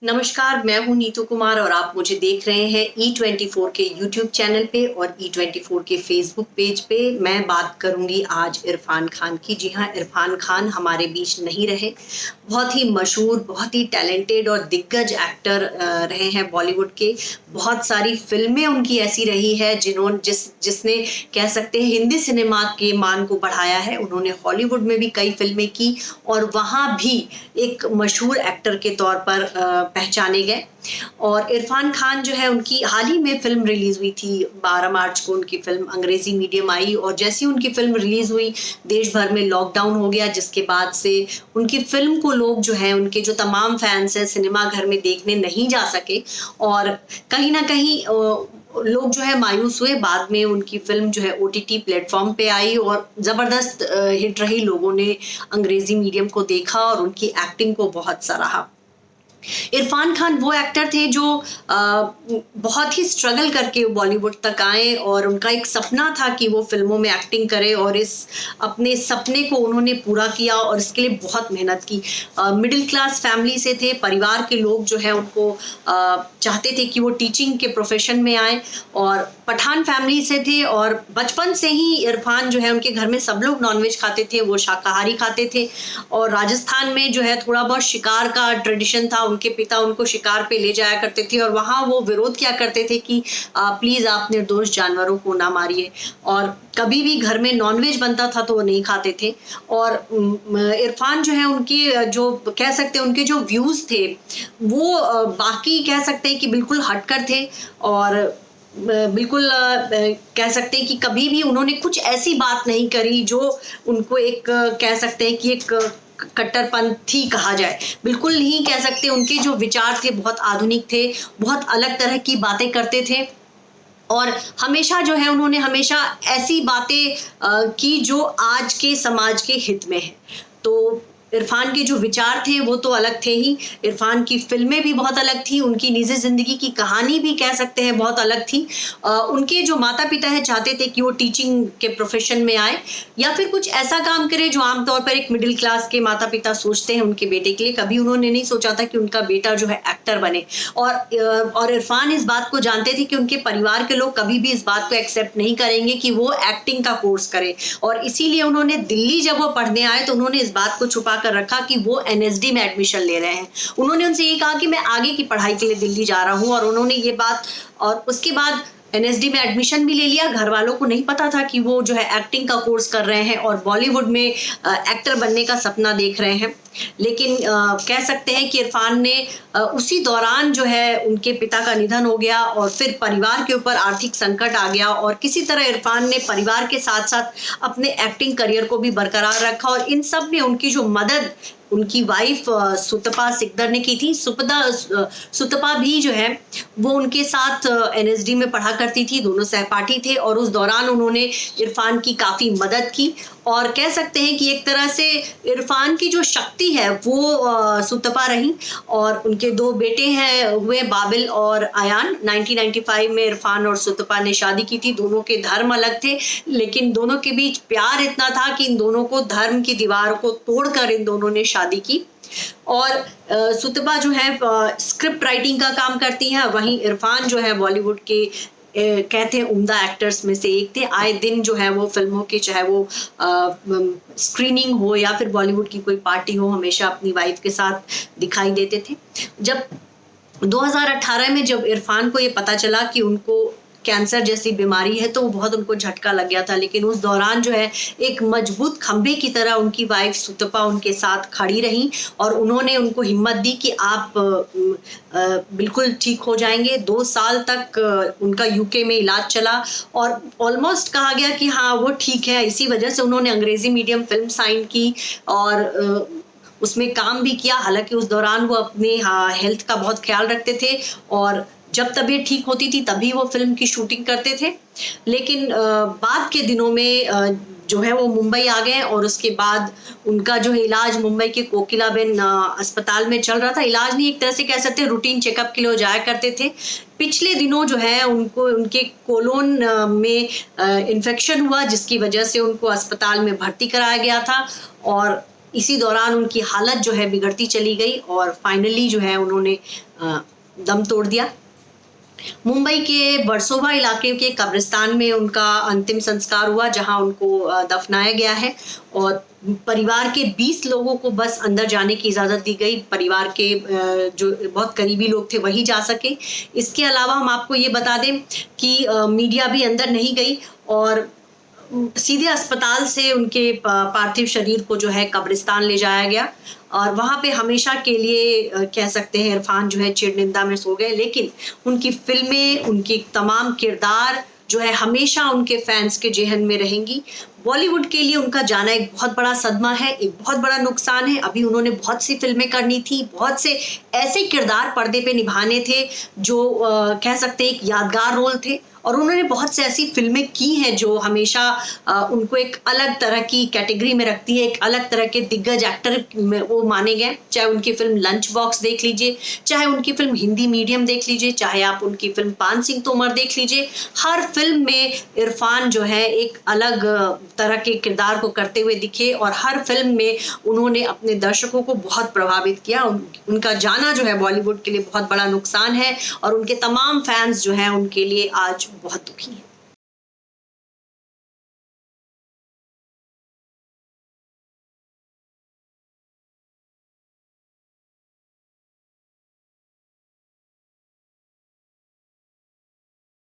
नमस्कार, मैं हूँ नीतू कुमार और आप मुझे देख रहे हैं E24 के यूट्यूब चैनल पे और E24 के फेसबुक पेज पे। मैं बात करूँगी आज इरफान खान की। जी हाँ, इरफान खान हमारे बीच नहीं रहे। बहुत ही मशहूर, बहुत ही टैलेंटेड और दिग्गज एक्टर रहे हैं बॉलीवुड के। बहुत सारी फ़िल्में उनकी ऐसी रही है जिसने कह सकते हैं हिंदी सिनेमा के मान को बढ़ाया है। उन्होंने हॉलीवुड में भी कई फ़िल्में की और वहाँ भी एक मशहूर एक्टर के तौर पर पहचाने गए। और इरफान खान जो है उनकी हाल ही में फ़िल्म रिलीज़ हुई थी। 12 मार्च को उनकी फ़िल्म अंग्रेज़ी मीडियम आई और जैसे ही उनकी फ़िल्म रिलीज़ हुई, देश भर में लॉकडाउन हो गया, जिसके बाद से उनकी फ़िल्म को लोग जो हैं, उनके जो तमाम फैन्स हैं, सिनेमा घर में देखने नहीं जा सके और कहीं न कहीं लोग जो है मायूस हुए। बाद में उनकी फ़िल्म जो है ओटीटी प्लेटफ़ॉर्म पे आई और ज़बरदस्त हिट रही। लोगों ने अंग्रेज़ी मीडियम को देखा और उनकी एक्टिंग को बहुत सराहा। इरफान खान वो एक्टर थे जो बहुत ही स्ट्रगल करके बॉलीवुड तक आए और उनका एक सपना था कि वो फ़िल्मों में एक्टिंग करें और इस अपने सपने को उन्होंने पूरा किया और इसके लिए बहुत मेहनत की। मिडिल क्लास फैमिली से थे, परिवार के लोग जो है उनको चाहते थे कि वो टीचिंग के प्रोफ़ेशन में आएँ और पठान फैमिली से थे और बचपन से ही इरफान जो है उनके घर में सब लोग नॉनवेज खाते थे, वो शाकाहारी खाते थे और राजस्थान में जो है थोड़ा बहुत शिकार का ट्रेडिशन था। उनके पिता उनको शिकार पे ले जाया करते थे और वहाँ वो विरोध किया करते थे कि प्लीज़ आप निर्दोष जानवरों को ना मारिए और कभी भी घर में नॉनवेज बनता था तो वो नहीं खाते थे। और इरफान जो है उनकी जो कह सकते हैं उनके जो व्यूज़ थे वो बाकी कह सकते हैं कि बिल्कुल हटकर थे और बिल्कुल कह सकते हैं कि कभी भी उन्होंने कुछ ऐसी बात नहीं करी जो उनको एक कह सकते हैं कि एक कट्टरपंथी कहा जाए। बिल्कुल नहीं कह सकते। उनके जो विचार थे बहुत आधुनिक थे, बहुत अलग तरह की बातें करते थे और हमेशा जो है उन्होंने हमेशा ऐसी बातें की जो आज के समाज के हित में है। तो इरफान के जो विचार थे वो तो अलग थे ही। इरफान की फ़िल्में भी बहुत अलग थी, उनकी निजी ज़िंदगी की कहानी भी कह सकते हैं बहुत अलग थी। उनके जो माता-पिता हैं चाहते थे कि वो टीचिंग के प्रोफ़ेशन में आएँ या फिर कुछ ऐसा काम करें जो आम तौर पर एक मिडिल क्लास के माता-पिता सोचते हैं उनके बेटे के लिए। कभी उन्होंने नहीं सोचा था कि उनका बेटा जो है एक्टर बने और इरफान इस बात को जानते थे कि उनके परिवार के लोग कभी भी इस बात को एक्सेप्ट नहीं करेंगे कि वो एक्टिंग का कोर्स करे और इसीलिए उन्होंने दिल्ली जब वो पढ़ने आए तो उन्होंने इस बात को छुपा कर रखा कि वो एनएसडी में एडमिशन ले रहे हैं। उन्होंने उनसे ये कहा कि मैं आगे की पढ़ाई के लिए दिल्ली जा रहा हूँ और उन्होंने ये बात और उसके बाद एनएसडी में एडमिशन भी ले लिया। घर वालों को नहीं पता था कि वो जो है एक्टिंग का कोर्स कर रहे हैं और बॉलीवुड में एक्टर बनने का सपना देख रहे हैं। लेकिन कह सकते हैं कि इरफान ने उसी दौरान जो है उनके पिता का निधन हो गया और फिर परिवार के ऊपर आर्थिक संकट आ गया और किसी तरह इरफान ने परिवार के साथ-साथ अपने एक्टिंग करियर को भी बरकरार रखा और इन सब में उनकी जो मदद उनकी वाइफ सुतपा सिकदर ने की थी। सुतपा भी जो है वो उनके साथ एनएसडी में पढ़ा करती थी, दोनों सहपाठी थे और उस दौरान उन्होंने इरफान की काफ़ी मदद की और कह सकते हैं कि एक तरह से इरफान की जो शक्ति है वो सुतपा रही और उनके 2 बेटे हैं हुए बाबिल और अयान। 1995 में इरफान और सुतपा ने शादी की थी। दोनों के धर्म अलग थे लेकिन दोनों के बीच प्यार इतना था कि इन दोनों को धर्म की दीवार को तोड़कर इन दोनों ने शादी की और सुतपा जो है स्क्रिप्ट राइटिंग का काम करती हैं। वहीं इरफान जो है बॉलीवुड के कहते हैं उम्दा एक्टर्स में से एक थे। आए दिन जो है वो फ़िल्मों के चाहे वो स्क्रीनिंग हो या फिर बॉलीवुड की कोई पार्टी हो, हमेशा अपनी वाइफ के साथ दिखाई देते थे। जब 2018 में जब इरफान को ये पता चला कि उनको कैंसर जैसी बीमारी है तो बहुत उनको झटका लग गया था। लेकिन उस दौरान जो है एक मजबूत खंभे की तरह उनकी वाइफ सुतपा उनके साथ खड़ी रहीं और उन्होंने उनको हिम्मत दी कि आप बिल्कुल ठीक हो जाएंगे। 2 साल तक उनका यूके में इलाज चला और ऑलमोस्ट कहा गया कि हाँ वो ठीक है। इसी वजह से उन्होंने अंग्रेजी मीडियम फ़िल्म साइन की और उसमें काम भी किया। हालांकि उस दौरान वो अपने हेल्थ का बहुत ख्याल रखते थे और जब तबीयत ठीक होती थी तभी वो फ़िल्म की शूटिंग करते थे। लेकिन बाद के दिनों में जो है वो मुंबई आ गए और उसके बाद उनका जो है इलाज मुंबई के कोकिलाबेन अस्पताल में चल रहा था। इलाज नहीं, एक तरह से कह सकते हैं रूटीन चेकअप के लिए वो जाया करते थे। पिछले दिनों जो है उनको उनके कोलोन में इन्फेक्शन हुआ जिसकी वजह से उनको अस्पताल में भर्ती कराया गया था और इसी दौरान उनकी हालत जो है बिगड़ती चली गई और फाइनली जो है उन्होंने दम तोड़ दिया। मुंबई के बरसोवा इलाके के कब्रिस्तान में उनका अंतिम संस्कार हुआ, जहां उनको दफनाया गया है और परिवार के 20 लोगों को बस अंदर जाने की इजाज़त दी गई। परिवार के जो बहुत करीबी लोग थे वही जा सके। इसके अलावा हम आपको ये बता दें कि मीडिया भी अंदर नहीं गई और सीधे अस्पताल से उनके पार्थिव शरीर को जो है कब्रिस्तान ले जाया गया और वहाँ पे हमेशा के लिए कह सकते हैं इरफान जो है चिरनिंदा में सो गए। लेकिन उनकी फिल्में, उनके तमाम किरदार जो है हमेशा उनके फैंस के जेहन में रहेंगी। बॉलीवुड के लिए उनका जाना एक बहुत बड़ा सदमा है, एक बहुत बड़ा नुकसान है। अभी उन्होंने बहुत सी फिल्में करनी थी, बहुत से ऐसे किरदार पर्दे पे निभाने थे जो कह सकते हैं एक यादगार रोल थे और उन्होंने बहुत से ऐसी फिल्में की हैं जो हमेशा उनको एक अलग तरह की कैटेगरी में रखती है, एक अलग तरह के दिग्गज एक्टर में वो माने गए। चाहे उनकी फिल्म लंच बॉक्स देख लीजिए, चाहे उनकी फिल्म हिंदी मीडियम देख लीजिए, चाहे आप उनकी फिल्म पान सिंह तोमर देख लीजिए। हर फिल्म में इरफान जो है एक अलग तरह के किरदार को करते हुए दिखे और हर फिल्म में उन्होंने अपने दर्शकों को बहुत प्रभावित किया। उनका जाना जो है बॉलीवुड के लिए बहुत बड़ा नुकसान है और उनके तमाम फैंस जो हैं उनके लिए आज बहुत दुखी हैं।